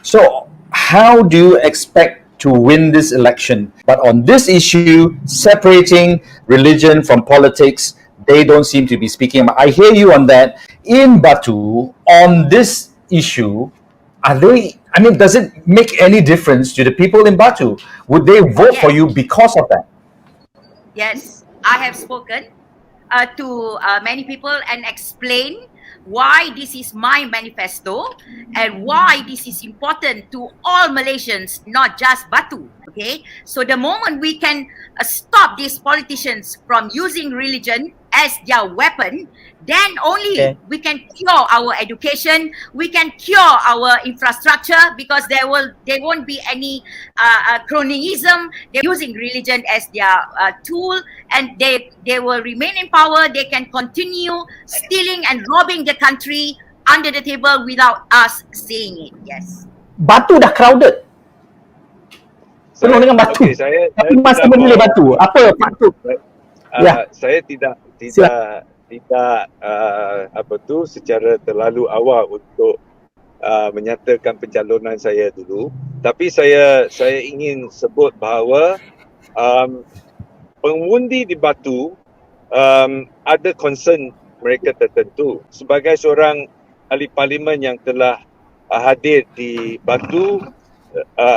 So, how do you expect to win this election? But on this issue, separating religion from politics, they don't seem to be speaking. I hear you on that. In Batu, on this issue, are they? I mean, does it make any difference to the people in Batu? Would they vote for Yes, you because of that? yes. I have spoken to many people and explain why this is my manifesto and why this is important to all Malaysians, not just Batu. Okay, so the moment we can stop these politicians from using religion as their weapon, then only Okay. we can cure our education, we can cure our infrastructure, because there won't be any cronyism. They're using religion as their tool, and they will remain in power. They can continue stealing and robbing the country under the table without us seeing it. Yes. Batu dah crowded. Penuh dengan batu. Okey, saya Tapi masih tidak memilih mau, batu. Apa patut? Ya. saya tidak Sila. apa tu secara terlalu awal untuk menyatakan pencalonan saya dulu, tapi saya ingin sebut bahawa pengundi di Batu ada concern mereka tertentu. Sebagai seorang ahli parlimen yang telah hadir di Batu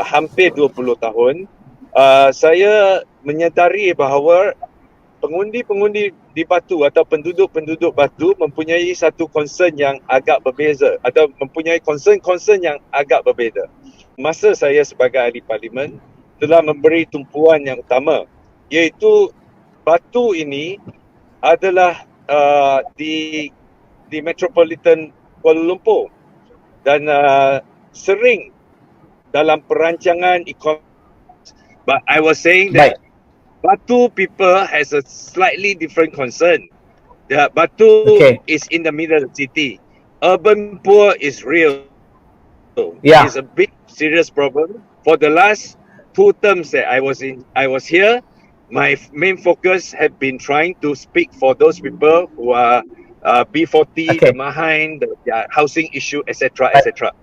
hampir 20 tahun, saya menyedari bahawa pengundi-pengundi di Batu atau penduduk-penduduk Batu mempunyai satu concern yang agak berbeza atau mempunyai concern yang agak berbeza. Masa saya sebagai ahli parlimen telah memberi tumpuan yang utama, iaitu Batu ini adalah di Metropolitan Kuala Lumpur dan sering dalam perancangan ekonomi. But I was saying that Batu people has a slightly different concern. The Batu is in the middle of the city. Urban poor is real. Yeah. It's a big serious problem. For the last 2 terms that I was here, my main focus have been trying to speak for those people who are B40, the Mahain, the housing issue, etc., etc.